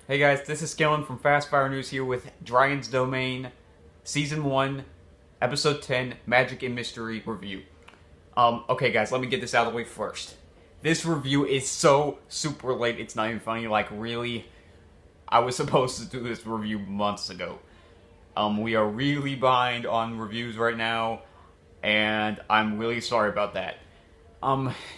Hey guys, this is Skillen from Fast Fire News here with Dragon's Domain, Season 1, Episode 10, Magic and Mystery Review. Okay guys, let me get this out of the way first. This review is so super late, it's not even funny. Like, really, I was supposed to do this review months ago. We are really behind on reviews right now, and I'm really sorry about that.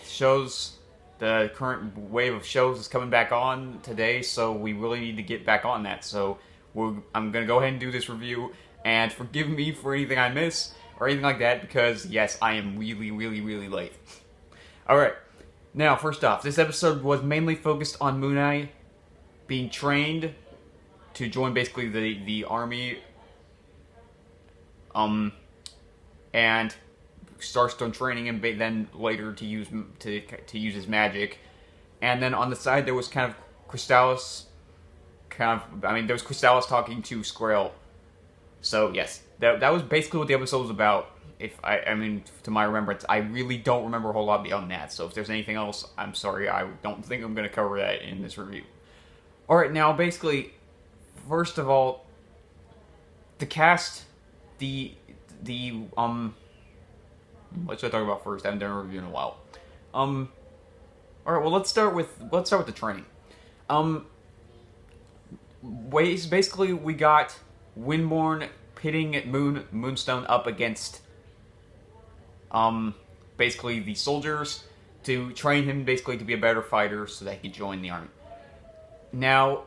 Shows... The current wave of shows is coming back on today, so we really need to get back on that. So I'm going to go ahead and do this review, and forgive me for anything I miss or anything like that, because yes, I am really, really, really late. Alright, now first off, this episode was mainly focused on Moon Eye being trained to join basically the army, and Starstone training him, then later to use his magic. And then on the side there was kind of Crystallis, there was Crystallis talking to Squirrel. So yes, that was basically what the episode was about. If to my remembrance, I really don't remember a whole lot beyond that. So if there's anything else, I'm sorry. I don't think I'm going to cover that in this review. All right, now basically, first of all, the cast, what should I talk about first? I haven't done a review in a while. Alright, well let's start with the training. Basically we got Windborn pitting Moonstone up against basically the soldiers to train him basically to be a better fighter so that he could join the army. Now,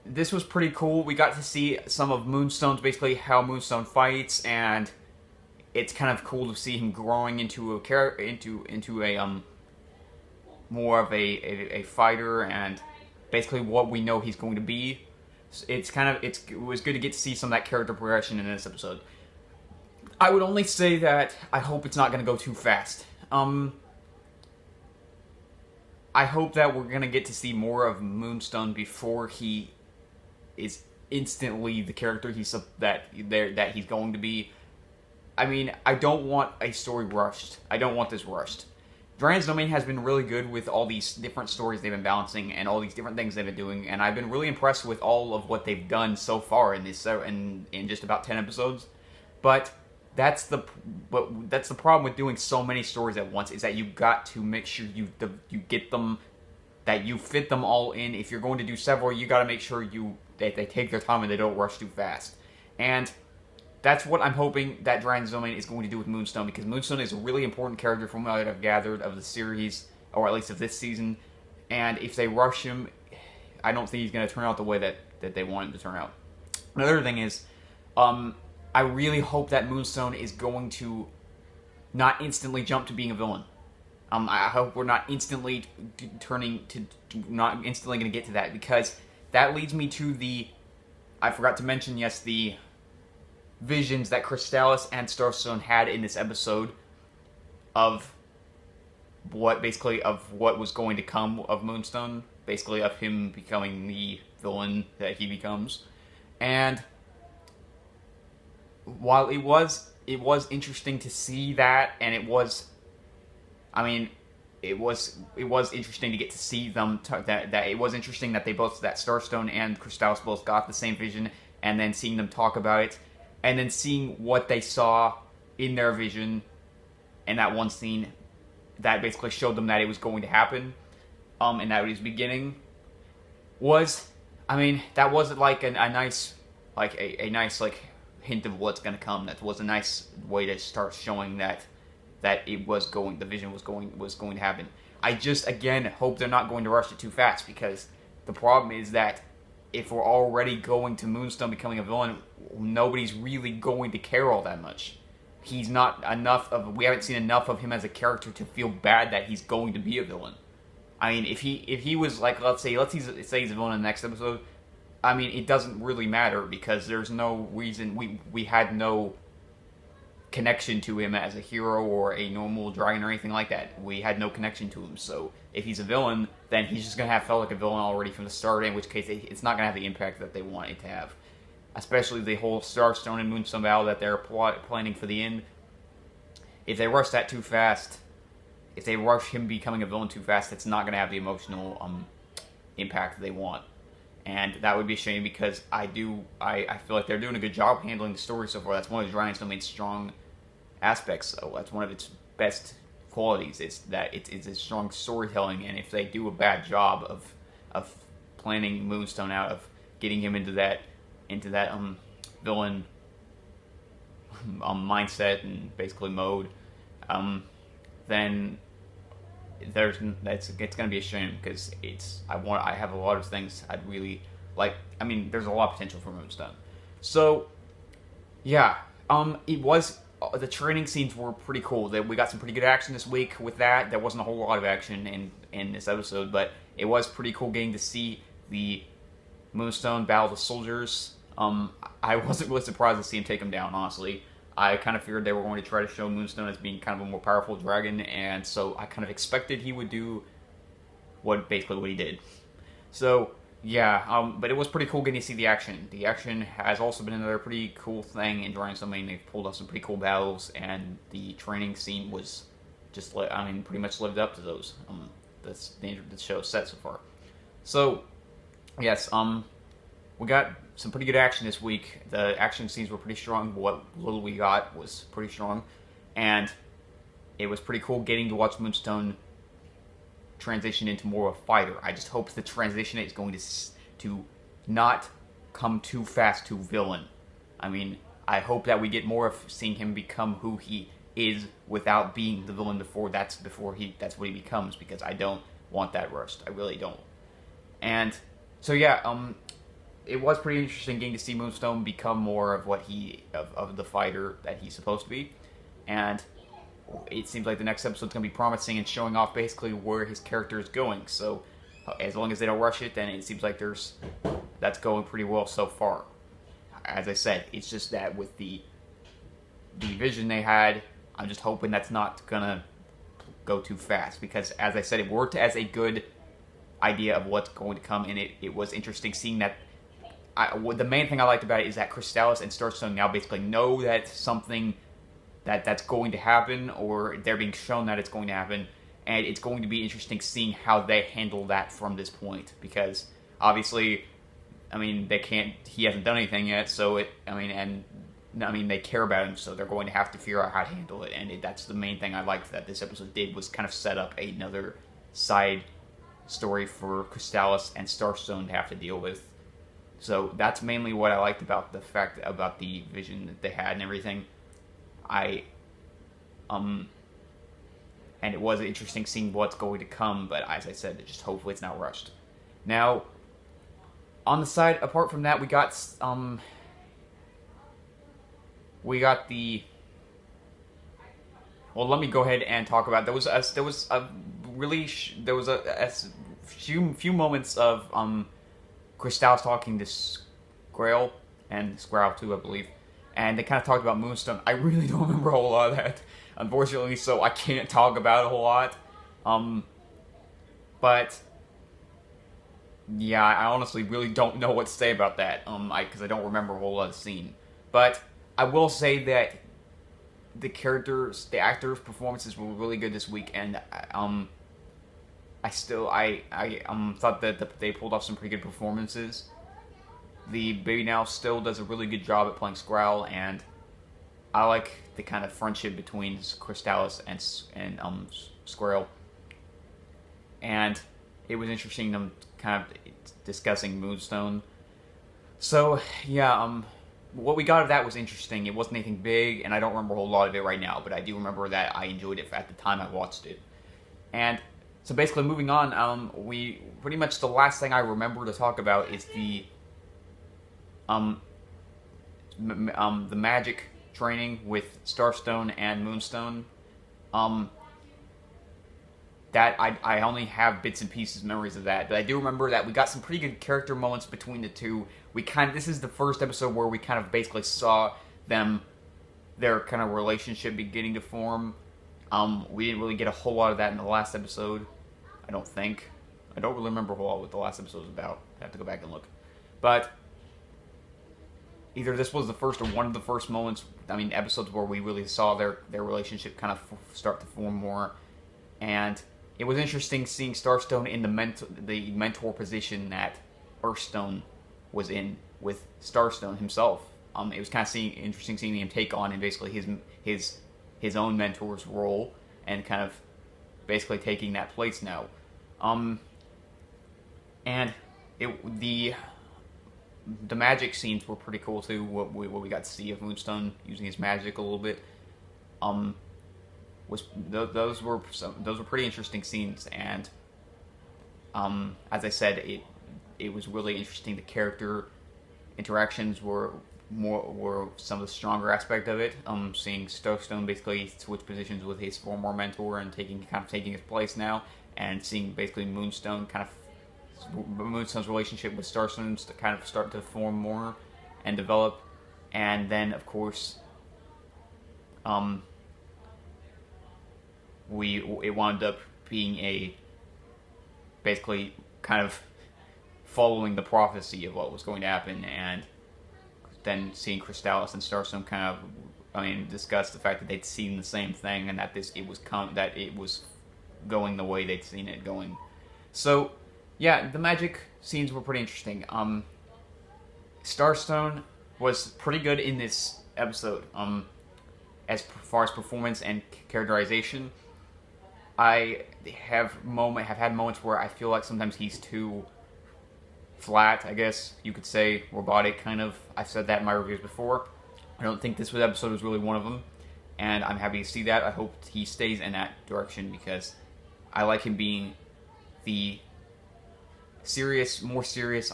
this was pretty cool. We got to see some of Moonstone's, basically how Moonstone fights, and it's kind of cool to see him growing into a more of a fighter, and basically what we know he's going to be. It was good to get to see some of that character progression in this episode. I would only say that I hope it's not going to go too fast. I hope that we're going to get to see more of Moonstone before he is instantly the character that he's going to be. I mean, I don't want a story rushed. I don't want this rushed. Dragon's Domain has been really good with all these different stories they've been balancing and all these different things they've been doing, and I've been really impressed with all of what they've done so far in just about 10 episodes. But that's the problem with doing so many stories at once, is that you got to make sure you get them, that you fit them all in. If you're going to do several, you got to make sure that they take their time and they don't rush too fast. And that's what I'm hoping that Dragon's Domain is going to do with Moonstone, because Moonstone is a really important character from what I've gathered of the series, or at least of this season. And if they rush him, I don't think he's going to turn out the way that they want him to turn out. Another thing is, I really hope that Moonstone is going to not instantly jump to being a villain. I hope we're not instantly going to get to that, because that leads me to I forgot to mention, yes, the visions that Crystallis and Starstone had in this episode of what was going to come of Moonstone, basically of him becoming the villain that he becomes. And while it was interesting to see that, and it was interesting to get to see them that it was interesting that that Starstone and Crystallis both got the same vision, and then seeing them talk about it, and then seeing what they saw in their vision in that one scene that basically showed them that it was going to happen, and that it was beginning, that wasn't like a nice hint of what's going to come. That was a nice way to start showing that the vision was going to happen. I just, again, hope they're not going to rush it too fast, because the problem is that if we're already going to Moonstone becoming a villain, nobody's really going to care all that much. We haven't seen enough of him as a character to feel bad that he's going to be a villain. I mean, if he was like, let's say he's a villain in the next episode, I mean, it doesn't really matter, because there's no reason, we had no connection to him as a hero or a normal dragon or anything like that. We had no connection to him, so if he's a villain, then he's just going to have felt like a villain already from the start, in which case it's not going to have the impact that they want it to have. Especially the whole Starstone and Moonstone battle that they're planning for the end. If they rush that too fast, if they rush him becoming a villain too fast, it's not going to have the emotional impact they want. and that would be a shame because I feel like they're doing a good job handling the story so far. That's one of Ryan's main strong aspects. So that's one of its best qualities. It's that it's a strong storytelling, and if they do a bad job of planning Moonstone out, of getting him into that villain mindset and basically mode, then it's gonna be a shame because I have a lot of things I'd really like. I mean, there's a lot of potential for Moonstone. So yeah, it was the training scenes were pretty cool. That we got some pretty good action this week with that. There wasn't a whole lot of action in this episode, but it was pretty cool getting to see the Moonstone battle the soldiers. I wasn't really surprised to see him take him down, honestly. I kind of figured they were going to try to show Moonstone as being kind of a more powerful dragon, and so I kind of expected he would do basically what he did. So, yeah, but it was pretty cool getting to see the action. The action has also been another pretty cool thing in Dragon's Domain. They've pulled off some pretty cool battles, and the training scene was just, pretty much lived up to those. That's the show set so far. So, yes, we got some pretty good action this week. The action scenes were pretty strong. What little we got was pretty strong. And it was pretty cool getting to watch Moonstone transition into more of a fighter. I just hope the transition is going to not come too fast to villain. I mean, I hope that we get more of seeing him become who he is without being the villain that's what he becomes, because I don't want that rushed. I really don't. And so yeah, it was pretty interesting getting to see Moonstone become more of what of the fighter that he's supposed to be. And it seems like the next episode's going to be promising and showing off basically where his character is going. So as long as they don't rush it, then it seems like that's going pretty well so far. As I said, it's just that with the vision they had, I'm just hoping that's not going to go too fast. Because as I said, it worked as a good idea of what's going to come, and it was interesting seeing that. The main thing I liked about it is that Crystallis and Starstone now basically know that something that's going to happen, or they're being shown that it's going to happen, and it's going to be interesting seeing how they handle that from this point, because obviously, he hasn't done anything yet, so they care about him, so they're going to have to figure out how to handle it, and that's the main thing I liked that this episode did, was kind of set up another side story for Crystallis and Starstone to have to deal with. So that's mainly what I liked about the vision that they had and everything. And it was interesting seeing what's going to come, but as I said, just hopefully it's not rushed. Now, on the side, apart from that, we got well, let me go ahead and talk about. There was a few moments of Crystallis talking to Squirrel and Squirrel too, I believe, and they kind of talked about Moonstone. I really don't remember a whole lot of that, unfortunately, so I can't talk about it a whole lot. But yeah, I honestly really don't know what to say about that, because I don't remember a whole lot of the scene. But I will say that the actors' performances were really good this week, and I thought that they pulled off some pretty good performances. The Baby Now still does a really good job at playing Squirrel, and I like the kind of friendship between Crystallis and Squirrel. And it was interesting them kind of discussing Moonstone. So yeah, what we got of that was interesting. It wasn't anything big, and I don't remember a whole lot of it right now, but I do remember that I enjoyed it at the time I watched it. And so basically, moving on, we pretty much the last thing I remember to talk about is the magic training with Starstone and Moonstone. That I only have bits and pieces memories of that, but I do remember that we got some pretty good character moments between the two. This is the first episode where we kind of basically saw their kind of relationship beginning to form. We didn't really get a whole lot of that in the last episode, I don't think. I don't really remember a whole lot what the last episode was about. I have to go back and look. But either this was the first or one of the first episodes where we really saw their relationship kind of start to form more. And it was interesting seeing Starstone in the mentor position that Earthstone was in with Starstone himself. It was kind of interesting seeing him take on and basically his own mentor's role and kind of basically taking that place now. And the magic scenes were pretty cool too. What we got to see of Moonstone using his magic a little bit, those were pretty interesting scenes. And as I said, it was really interesting. The character interactions were some of the stronger aspect of it. Seeing Starstone basically switch positions with his former mentor and taking his place now, and seeing basically Moonstone's relationship with Starstone to kind of start to form more and develop. And then of course it wound up being basically kind of following the prophecy of what was going to happen, and then seeing Crystallis and Starstone kind of, discuss the fact that they'd seen the same thing and that it was going the way they'd seen it going. So, yeah, the magic scenes were pretty interesting. Starstone was pretty good in this episode. As far as performance and characterization, I have had moments where I feel like sometimes he's too flat, I guess you could say, robotic kind of. I've said that in my reviews before. I don't think this episode was really one of them, and I'm happy to see that. I hope he stays in that direction because I like him being the more serious,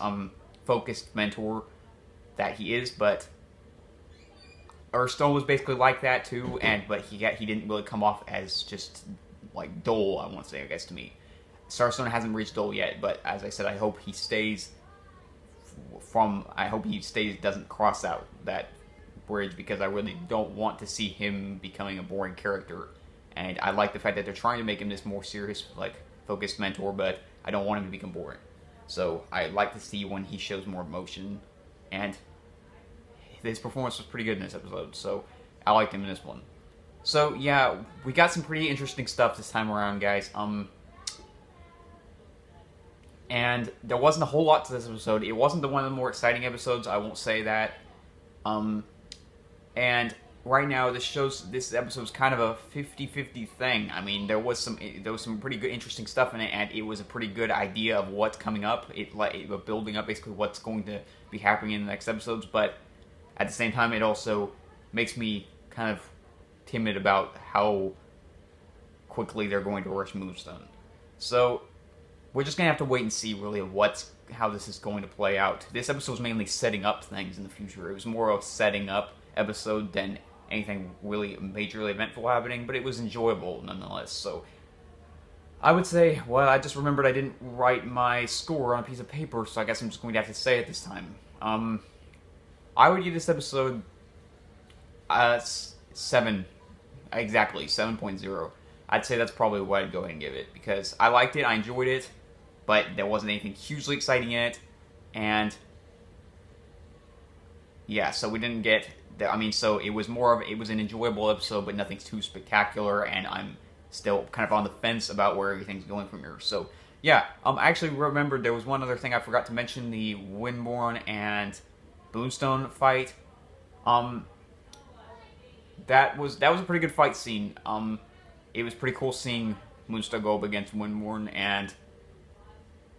focused mentor that he is. But Earthstone was basically like that too, but he didn't really come off as just like dull, I want to say, I guess, to me. Starstone hasn't reached dull yet, but as I said, I hope he stays doesn't cross out that bridge, because I really don't want to see him becoming a boring character. And I like the fact that they're trying to make him this more serious, like, focused mentor, but I don't want him to become boring. So I like to see when he shows more emotion, and his performance was pretty good in this episode, so I liked him in this one. So yeah, we got some pretty interesting stuff this time around, guys. And there wasn't a whole lot to this episode. It wasn't one of the more exciting episodes, I won't say that. And right now, this episode's kind of a 50-50 thing. I mean, there was some pretty good, interesting stuff in it, and it was a pretty good idea of what's coming up. It building up basically what's going to be happening in the next episodes, but at the same time, it also makes me kind of timid about how quickly they're going to rush Moonstone. So we're just gonna have to wait and see really how this is going to play out. This episode was mainly setting up things in the future. It was more of a setting up episode than anything really majorly eventful happening, but it was enjoyable nonetheless. So I would say, well, I just remembered I didn't write my score on a piece of paper, so I guess I'm just going to have to say it this time. I would give this episode 7, exactly 7.0. I'd say that's probably what I'd go ahead and give it, because I liked it, I enjoyed it, but there wasn't anything hugely exciting in it, and yeah, so we didn't get, so it was an enjoyable episode, but nothing too spectacular, and I'm still kind of on the fence about where everything's going from here. So yeah, I actually remembered there was one other thing I forgot to mention: the Windborn and Moonstone fight. That was a pretty good fight scene. It was pretty cool seeing Moonstone go up against Windborn, and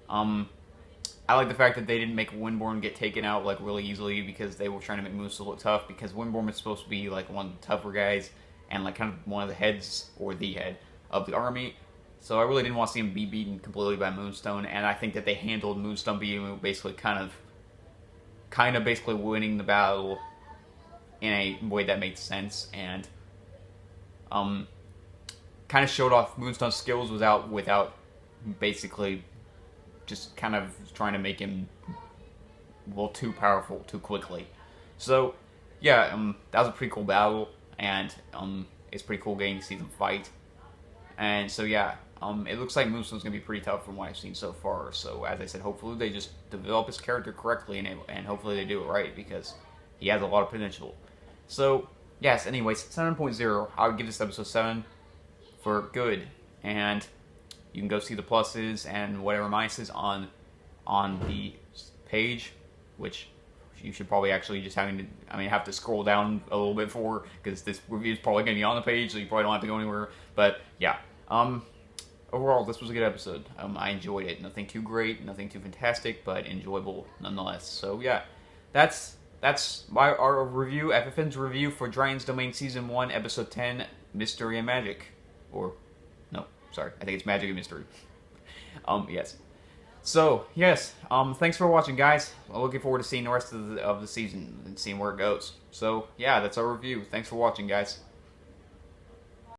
I like the fact that they didn't make Windborn get taken out like really easily, because they were trying to make Moonstone look tough, because Windborn was supposed to be like one of the tougher guys and like kind of one of the heads, or the head of the army. So I really didn't want to see him be beaten completely by Moonstone, and I think that they handled Moonstone being basically kind of basically winning the battle in a way that made sense, and kind of showed off Moonstone's skills without basically just kind of trying to make him too powerful too quickly. So yeah, that was a pretty cool battle, and it's pretty cool getting to see them fight. And so yeah, it looks like Moonstone's gonna be pretty tough from what I've seen so far. So as I said, hopefully they just develop his character correctly, and hopefully they do it right, because he has a lot of potential. So yes, anyways, 7.0. I would give this episode 7 for good, and you can go see the pluses and whatever minuses on the page, which you should probably actually just have to scroll down a little bit for, because this review is probably going to be on the page, so you probably don't have to go anywhere. But yeah, overall, this was a good episode. I enjoyed it. Nothing too great, nothing too fantastic, but enjoyable nonetheless. So yeah, that's our review, FFN's review for Dragon's Domain Season 1, Episode 10, Mystery and Magic. Or, no, sorry, I think it's Magic and Mystery. Yes. So, yes, thanks for watching, guys. I'm looking forward to seeing the rest of the season and seeing where it goes. So, yeah, that's our review. Thanks for watching, guys.